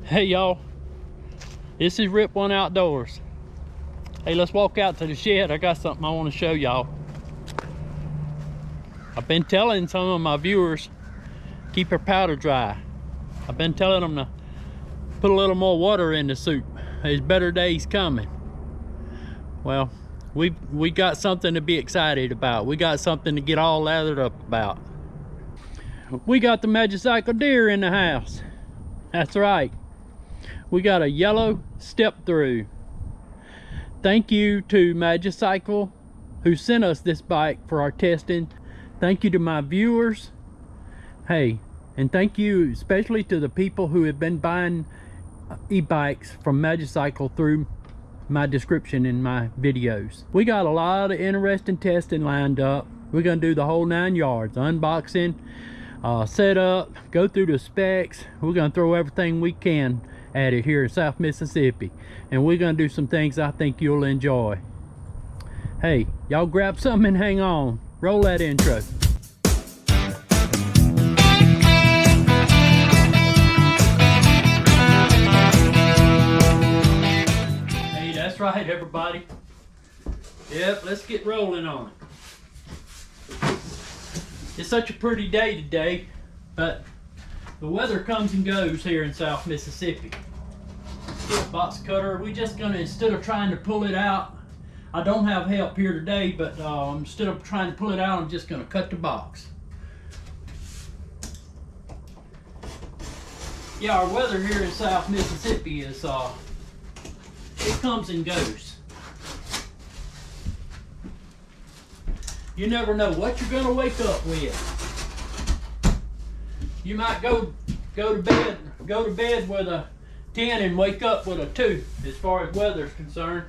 Hey y'all, this is Rip One Outdoors. Hey, let's walk out to the shed. I got something I want to show y'all. I've been telling some of my viewers, keep your powder dry. I've been telling them to put a little more water in the soup. There's better days coming. Well, we got something to be excited about. We got something to get all lathered up about. We got the Magicycle deer in the house. That's right. We got a yellow step through. Thank you to Magicycle who sent us this bike for our testing. Thank you to my viewers. Hey, and thank you especially to the people who have been buying e-bikes from Magicycle through my description in my videos. We got a lot of interesting testing lined up. We're gonna do the whole 9 yards, unboxing, setup, go through the specs. We're gonna throw everything we can at it here in South Mississippi, and we're gonna do some things I think you'll enjoy. Hey, y'all grab something and hang on. Roll that intro. Hey, that's right, everybody. Yep, let's get rolling on it. It's such a pretty day today, but the weather comes and goes here in South Mississippi. Box cutter, we just gonna, instead of trying to pull it out, I don't have help here today, but instead of trying to pull it out, I'm just gonna cut the box. Yeah, our weather here in South Mississippi is, it comes and goes. You never know what you're gonna wake up with. You might go to bed with a 10 and wake up with a 2 as far as weather is concerned.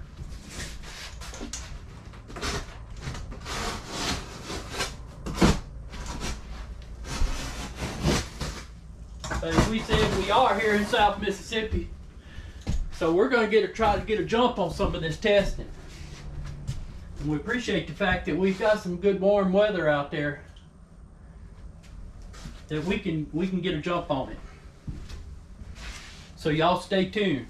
But as we said, we are here in South Mississippi, so we're going to try to get a jump on some of this testing. And we appreciate the fact that we've got some good warm weather out there, that we can get a jump on it. So y'all stay tuned.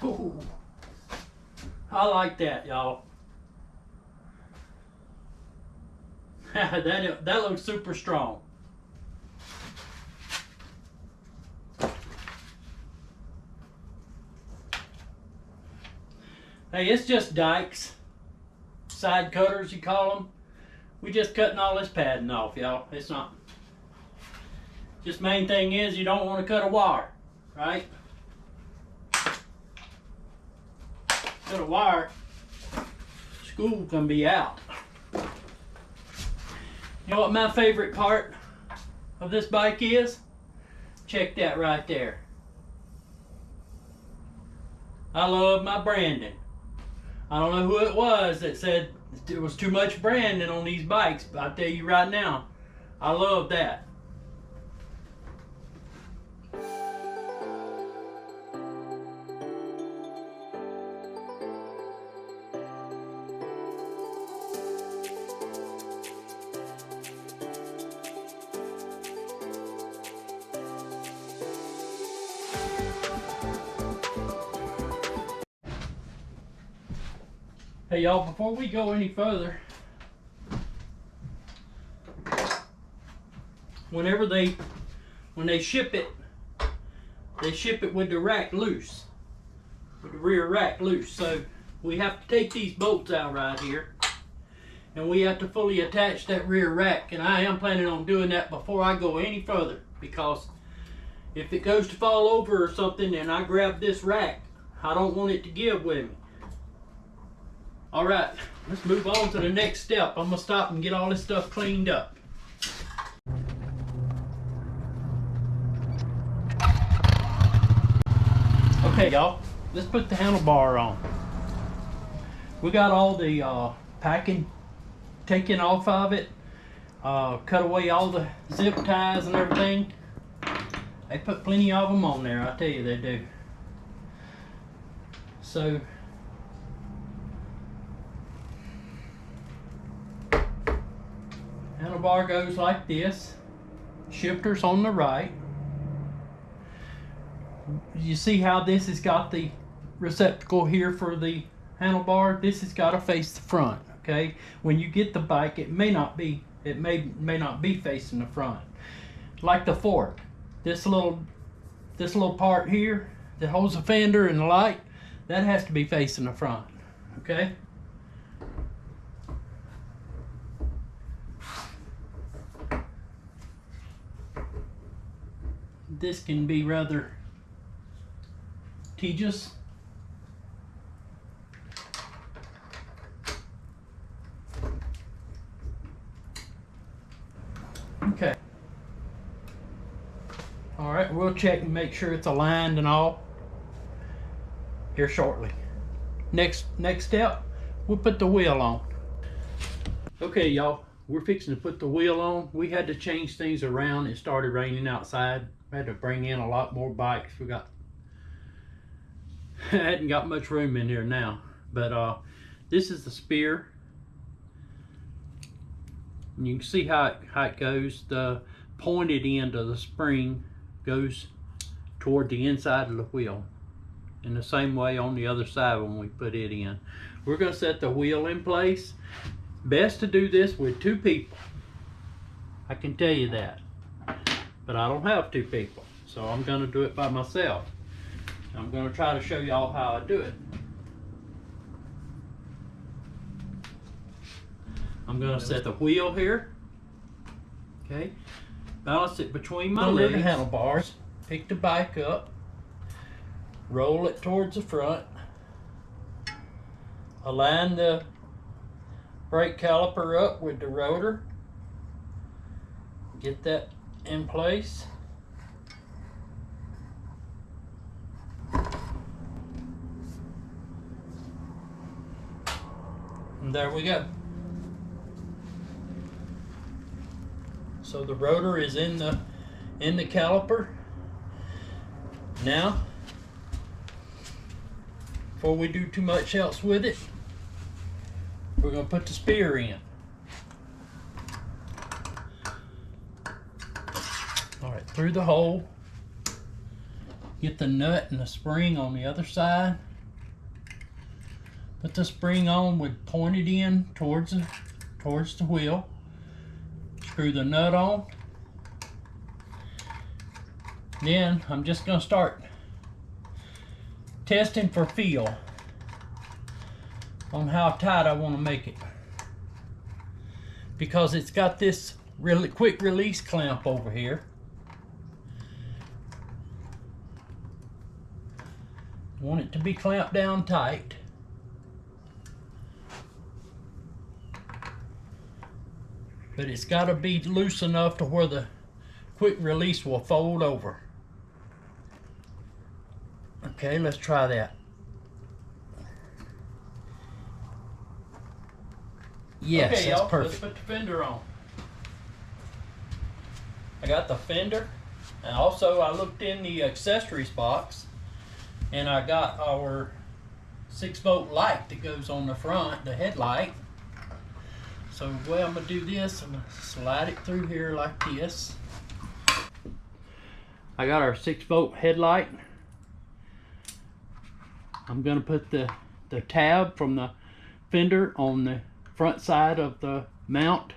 Ooh, I like that, y'all. that looks super strong. Hey, it's just dikes, side cutters you call them. We just cutting all this padding off, y'all. It's not. Just main thing is you don't want to cut a wire, right? Cut a wire, school can be out. You know what my favorite part of this bike is? Check that right there. I love my branding. I don't know who it was that said there was too much branding on these bikes, but I'll tell you right now, I love that. Hey y'all, before we go any further, when they ship it with the rack loose. with the rear rack loose. So we have to take these bolts out right here, and we have to fully attach that rear rack, and I am planning on doing that before I go any further, because if it goes to fall over or something and I grab this rack, I don't want it to give with me. All right, let's move on to the next step. I'm gonna stop and get all this stuff cleaned up. Okay, y'all, let's put the handlebar on. We got all the packing taken off of it, cut away all the zip ties and everything. They put plenty of them on there, I tell you they do. So, handlebar goes like this. Shifter's on the right. You see how this has got the receptacle here for the handlebar? This has got to face the front. Okay, when you get the bike, it may not be facing the front. Like the fork, this little part here that holds the fender and the light, that has to be facing the front. Okay. This can be rather tedious. Okay. All right, we'll check and make sure it's aligned and all here shortly. Next step, we'll put the wheel on. Okay, y'all, we're fixing to put the wheel on. We had to change things around. It started raining outside. We had to bring in a lot more bikes. I hadn't got much room in here now, but this is the spear. And you can see how it goes. The pointed end of the spring goes toward the inside of the wheel. In the same way on the other side when we put it in. We're going to set the wheel in place. Best to do this with 2 people. I can tell you that. But I don't have 2 people. So I'm going to do it by myself. I'm going to try to show y'all how I do it. I'm going to set the wheel here. Okay. Balance it between my legs. Handlebars. Pick the bike up. Roll it towards the front. Align the brake caliper up with the rotor. Get that in place. And there we go. So the rotor is in the caliper. Now, before we do too much else with it, we're going to put the spear in. All right, through the hole. Get the nut and the spring on the other side. Put the spring on with pointed in towards the wheel. Screw the nut on. Then I'm just going to start testing for feel on how tight I want to make it, because it's got this really quick release clamp over here. I want it to be clamped down tight. But it's got to be loose enough to where the quick release will fold over. Okay, let's try that. Yes, okay, that's perfect. Let's put the fender on. I got the fender, and also I looked in the accessories box, and I got our 6-volt light that goes on the front, the headlight. So the way I'm going to do this, I'm going to slide it through here like this. I got our 6-volt headlight. I'm going to put the tab from the fender on the front side of the mount.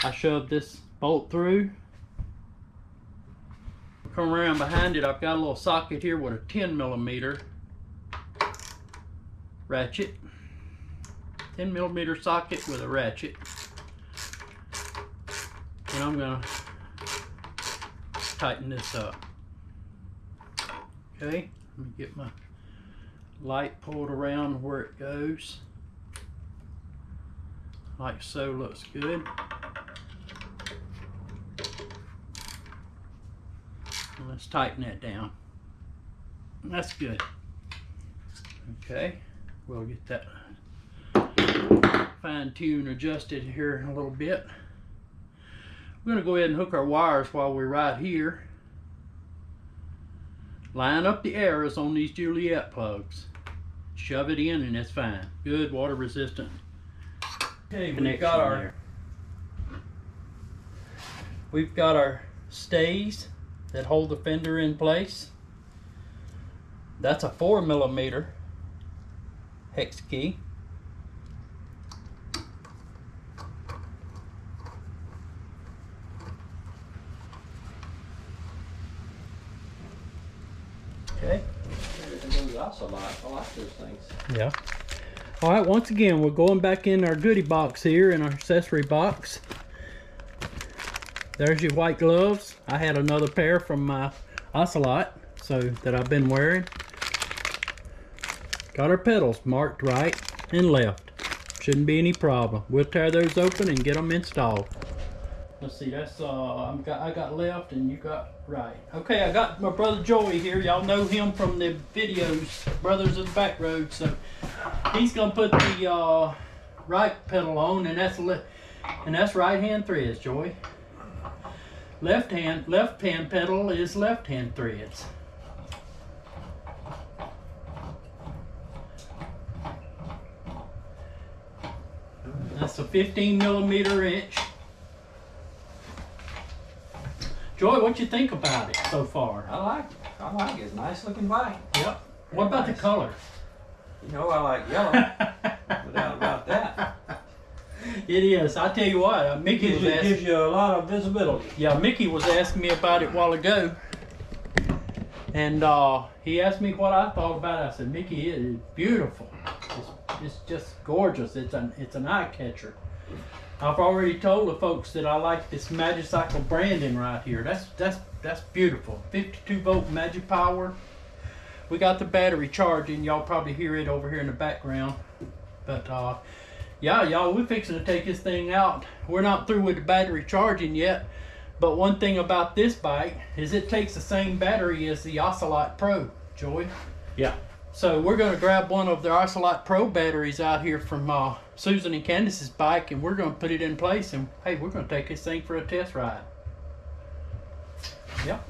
I shoved this bolt through. Come around behind it, I've got a little socket here with a 10mm ratchet, 10mm socket with a ratchet, and I'm gonna tighten this up. Okay, let me get my light pulled around where it goes, like so. Looks good. Let's tighten that down. That's good. Okay, we'll get that fine-tuned, adjusted here in a little bit. We're going to go ahead and hook our wires while we're right here. Line up the arrows on these Juliet plugs. Shove it in and it's fine. Good, water resistant. Okay, we've got our stays that hold the fender in place. That's a 4mm hex key. Okay. I like those things. Yeah. All right, once again, we're going back in our goodie box here, in our accessory box. There's your white gloves. I had another pair from my Ocelot, so that I've been wearing. Got our pedals marked right and left. Shouldn't be any problem. We'll tear those open and get them installed. Let's see, that's I got left and you got right. Okay, I got my brother Joey here. Y'all know him from the videos, Brothers of the Back Road. So he's gonna put the right pedal on, and that's right hand threads, Joey. Left hand pedal is left hand threads. That's a 15mm inch. Joy, what you think about it so far? I like it. It's a nice looking bike. Yep. What about the color? You know I like yellow. No doubt about that. It is. I tell you what, Mickey was asking. Gives you a lot of visibility. Yeah, Mickey was asking me about it a while ago, and he asked me what I thought about it. I said, Mickey, it is beautiful. It's just gorgeous. It's an eye catcher. I've already told the folks that I like this Magicycle branding right here. That's beautiful. 52-volt Magic Power. We got the battery charging. Y'all probably hear it over here in the background. But yeah, y'all, we're fixing to take this thing out. We're not through with the battery charging yet. But one thing about this bike is it takes the same battery as the Ocelot Pro, Joey. Yeah. So we're going to grab one of the Ocelot Pro batteries out here from Susan and Candace's bike, and we're going to put it in place, and hey, we're going to take this thing for a test ride. Yep.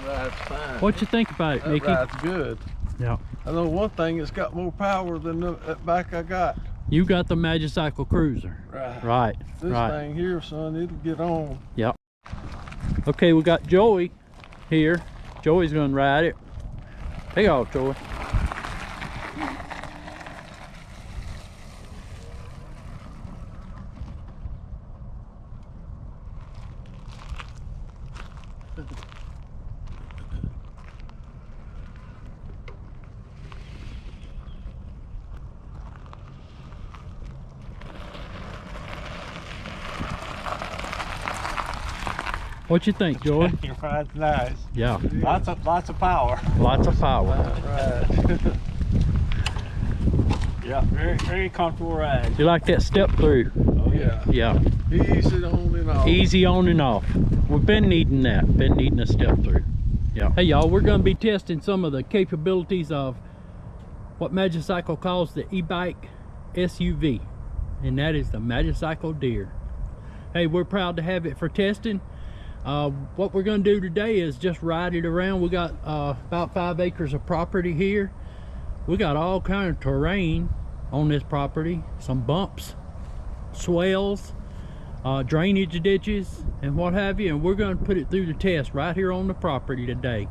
Rides fine. What you think about it, That Mickey? ride's good. Yeah. I know one thing, it's got more power than that bike I got. You got the Magicycle Cruiser. Right. Right. This right. thing here, son, it'll get on. Yep. Okay, we got Joey here. Joey's gonna ride it. Take off, Joey. What you think, Joey? Your ride's nice. Yeah. Lots of power. Lots of power. Right. Yeah, very comfortable ride. You like that step through? Oh Yeah. Yeah. Easy on and off. Easy on and off. We've been needing that. Been needing a step through. Yeah. Hey y'all, we're gonna be testing some of the capabilities of what Magicycle calls the e-bike SUV, and that is the Magicycle Deer. Hey, we're proud to have it for testing. What we're going to do today is just ride it around. We got about 5 acres of property here. We got all kind of terrain on this property, some bumps, swells, drainage ditches, and what have you, and we're going to put it through the test right here on the property today.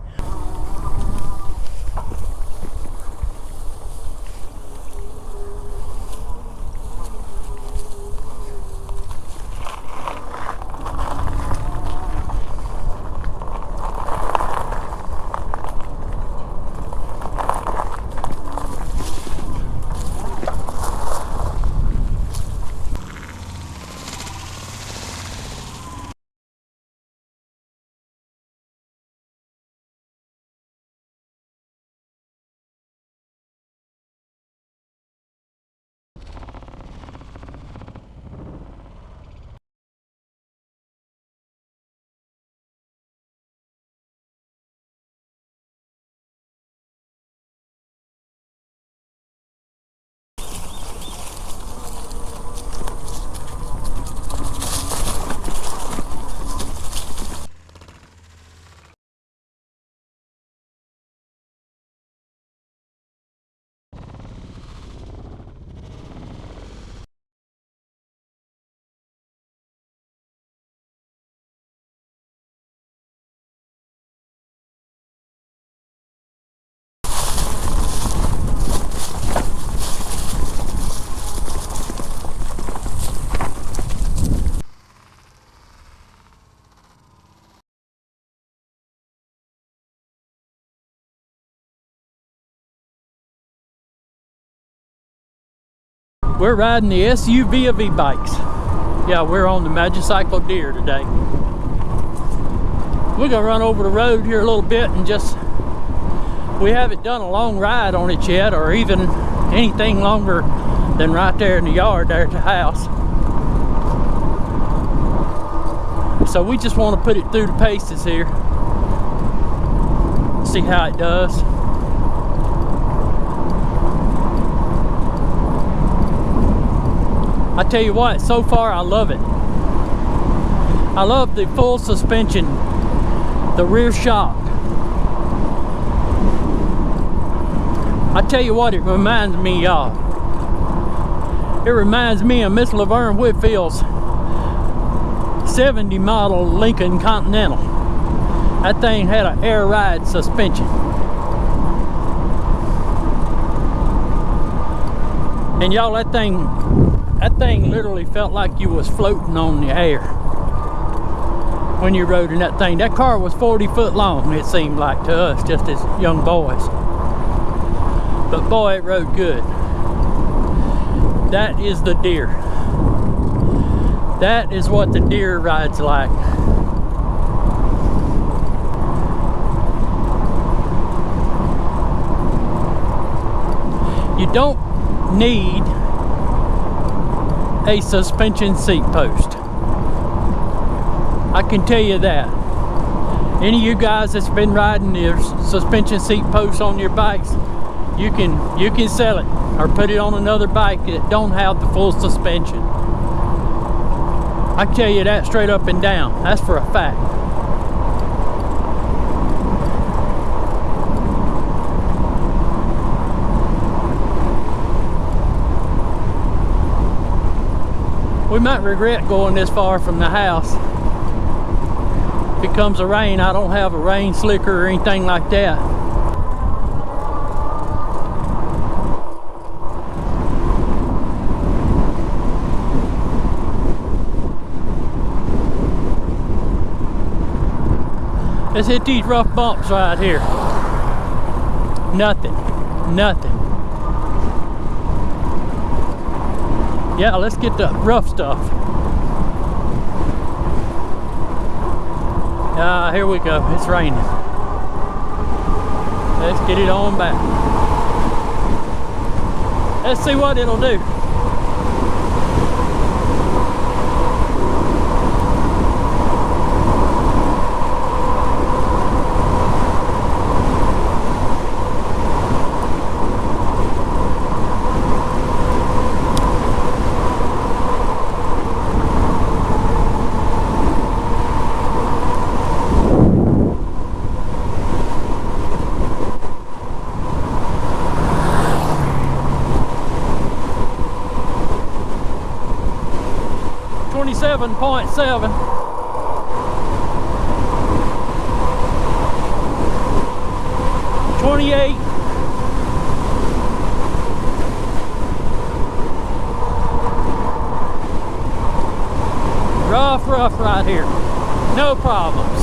We're riding the SUV of e-bikes. Yeah, we're on the Magicycle Deer today. We're gonna run over the road here a little bit and just, we haven't done a long ride on it yet, or even anything longer than right there in the yard there at the house. So we just want to put it through the paces here. See how it does. I tell you what, so far I love it. I love the full suspension, the rear shock. I tell you what it reminds me of. It reminds me of Miss Laverne Whitfield's 70 model Lincoln Continental. That thing had an air ride suspension. And y'all, that thing literally felt like you was floating on the air when you rode in that thing. That car was 40 foot long, it seemed like to us, just as young boys. But boy, it rode good. That is the Deer. That is what the Deer rides like. You don't need a suspension seat post. I can tell you that. Any of you guys that's been riding your suspension seat posts on your bikes, you can sell it or put it on another bike that don't have the full suspension. I can tell you that straight up and down. That's for a fact. We might regret going this far from the house. If it comes a rain, I don't have a rain slicker or anything like that. Let's hit these rough bumps right here. Nothing. Yeah, let's get the rough stuff. Here we go. It's raining. Let's get it on back. Let's see what it'll do. 27.7. Rough right here. No problems.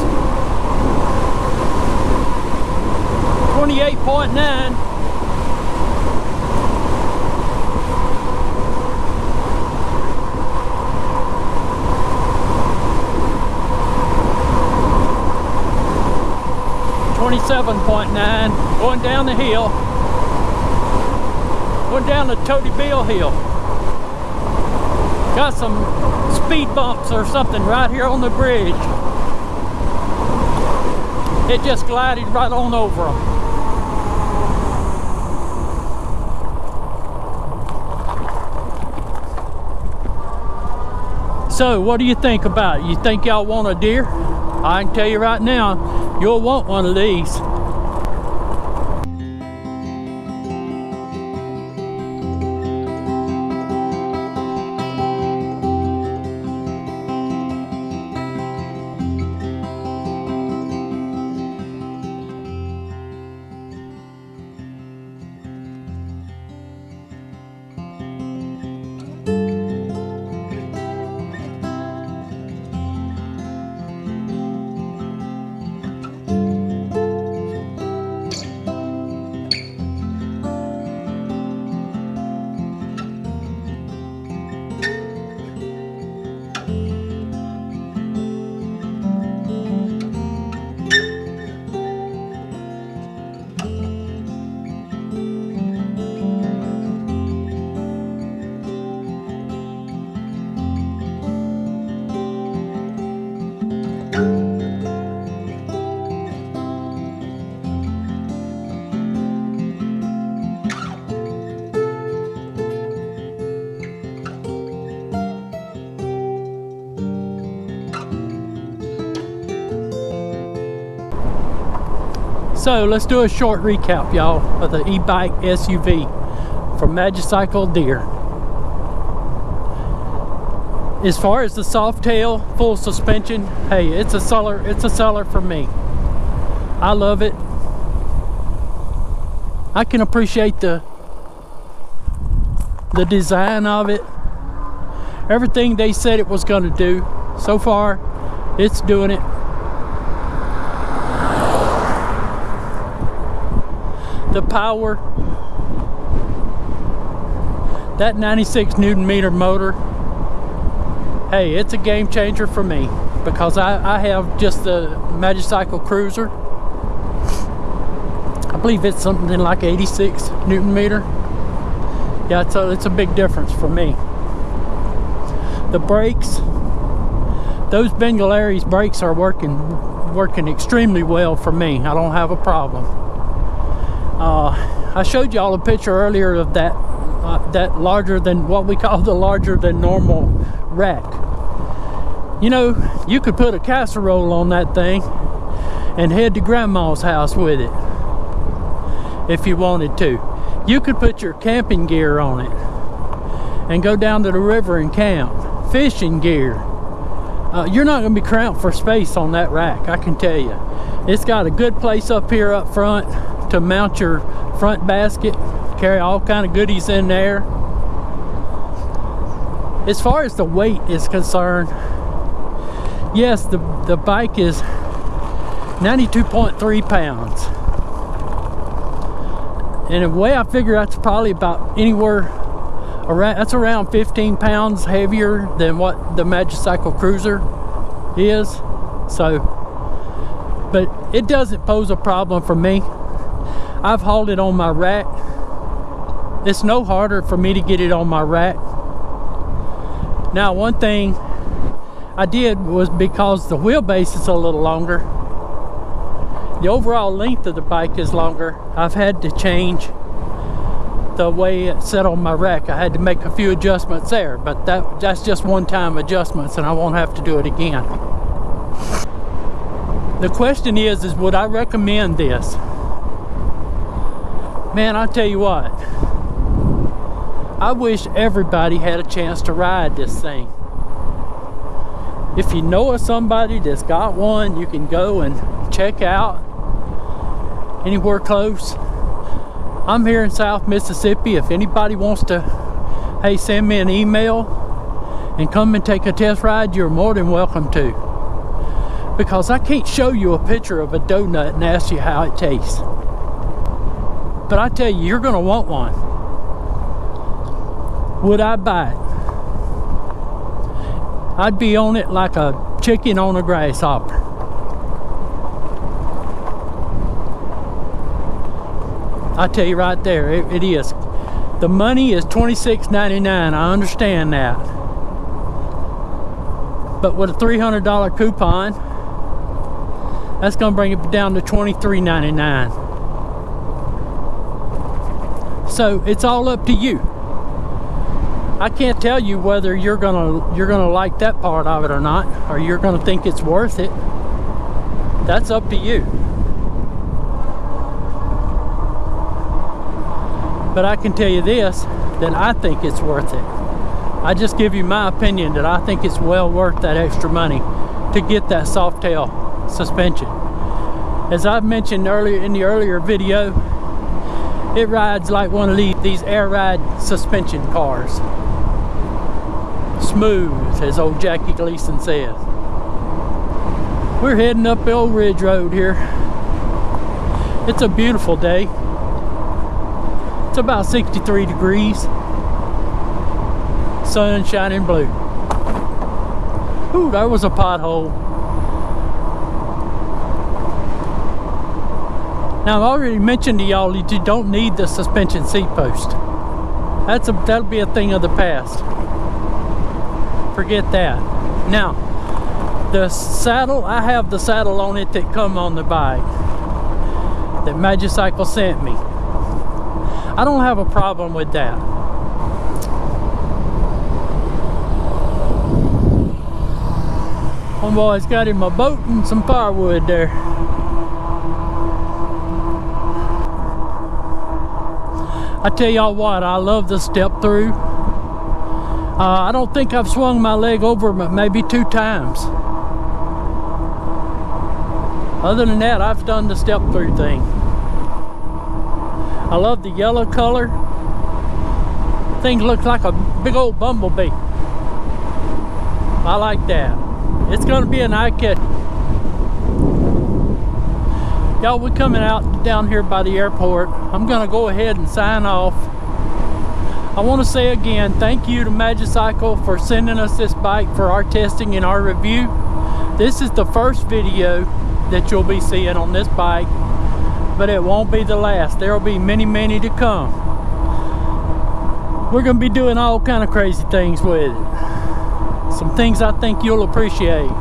28.9. Going down the hill. Going down the Toady Bill Hill. Got some speed bumps or something right here on the bridge. It just glided right on over them. So what do you think about it? You think y'all want a deer? I can tell you right now, you'll want one of these. So let's do a short recap, y'all, of the e-bike SUV from Magicycle Deer. As far as the soft tail, full suspension, hey, it's a seller for me. I love it. I can appreciate the design of it. Everything they said it was going to do, so far, it's doing it. The power, that 96 Newton meter motor, hey, it's a game changer for me because I have just the Magicycle Cruiser. I believe it's something like 86 Newton meter. Yeah, it's a big difference for me. The brakes, those Bengalaris brakes are working extremely well for me. I don't have a problem. I showed y'all a picture earlier of that larger than what we call the larger than normal rack. You know, you could put a casserole on that thing and head to grandma's house with it if you wanted to. You could put your camping gear on it and go down to the river and camp. Fishing gear. You're not going to be cramped for space on that rack, I can tell you. It's got a good place up here up front to mount your front basket, carry all kind of goodies in there. As far as the weight is concerned, yes, the bike is 92.3 pounds. And the way I figure that's probably about anywhere around, that's around 15 pounds heavier than what the Magicycle Cruiser is. So, but it doesn't pose a problem for me. I've hauled it on my rack. It's no harder for me to get it on my rack. Now, one thing I did was because the wheelbase is a little longer, the overall length of the bike is longer, I've had to change the way it's set on my rack. I had to make a few adjustments there, but that's just one-time adjustments and I won't have to do it again. The question is would I recommend this? Man, I tell you what, I wish everybody had a chance to ride this thing. If you know of somebody that's got one, you can go and check out anywhere close. I'm here in South Mississippi. If anybody wants to, hey, send me an email and come and take a test ride, you're more than welcome to. Because I can't show you a picture of a donut and ask you how it tastes. But I tell you, you're gonna want one. Would I buy it? I'd be on it like a chicken on a grasshopper. I tell you right there, it is. The money is $26.99. I understand that. But with a $300 coupon, that's gonna bring it down to $23.99. So it's all up to you. I can't tell you whether you're gonna like that part of it or not, or you're gonna think it's worth it. That's up to you. But I can tell you this, that I think it's worth it. I just give you my opinion that I think it's well worth that extra money to get that soft tail suspension. As I've mentioned earlier in the earlier video, it rides like one of these air ride suspension cars. Smooth, as old Jackie Gleason says. We're heading up Old Ridge Road here. It's a beautiful day. It's about 63 degrees. Sun shining blue. Ooh, there was a pothole. Now, I've already mentioned to y'all that you don't need the suspension seat post. That'll be a thing of the past. Forget that. Now, the saddle, I have the saddle on it that come on the bike that Magicycle sent me. I don't have a problem with that. Homeboy's got him a boat and some firewood there. I tell y'all what, I love the step through. I don't think I've swung my leg over but maybe 2 times. Other than that, I've done the step through thing. I love the yellow color. Things look like a big old bumblebee. I like that. It's gonna be an eye catcher. Y'all, we're coming out down here by the airport. I'm gonna go ahead and sign off. I want to say again, thank you to Magicycle for sending us this bike for our testing and our review. This is the first video that you'll be seeing on this bike, but it won't be the last. There will be many, many to come. We're going to be doing all kind of crazy things with it. Some things I think you'll appreciate.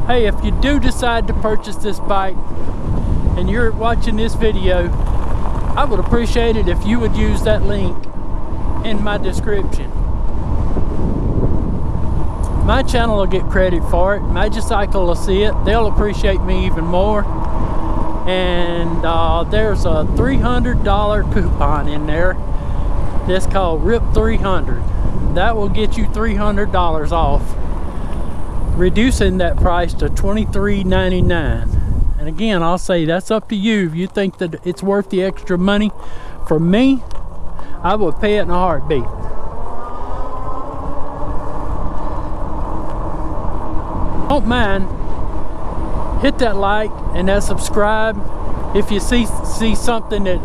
Hey, if you do decide to purchase this bike and you're watching this video, I would appreciate it if you would use that link in my description. My channel will get credit for it. Magicycle will see it. They'll appreciate me even more. And there's a $300 coupon in there that's called RIP 300. That will get you $300 off, reducing that price to $23.99. And again, I'll say that's up to you. If you think that it's worth the extra money, for me, I would pay it in a heartbeat. Don't mind, hit that like and that subscribe if you see something that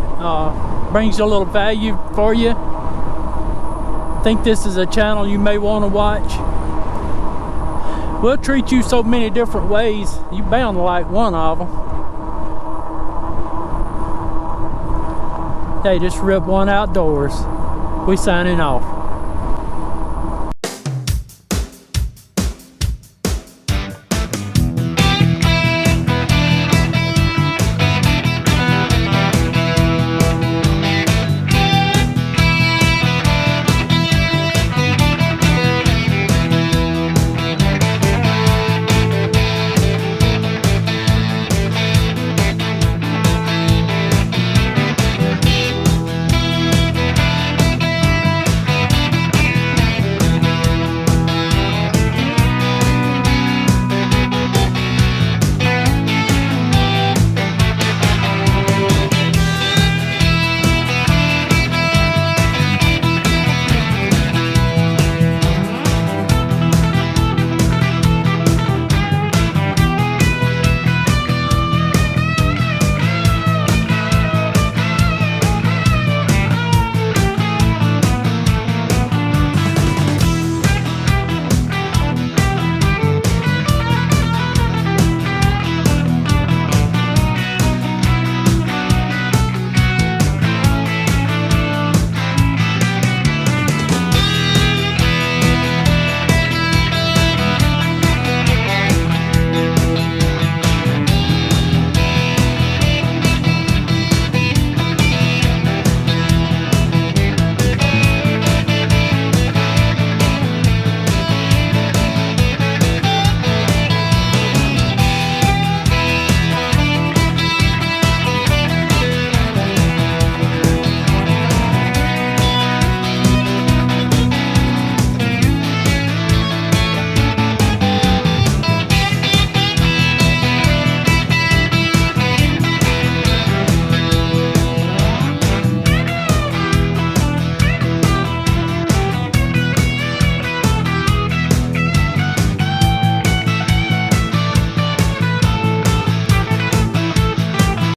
brings a little value for you. Think this is a channel you may want to watch. We'll treat you so many different ways, you bound to like one of them. Hey, just rip one outdoors. We signing off.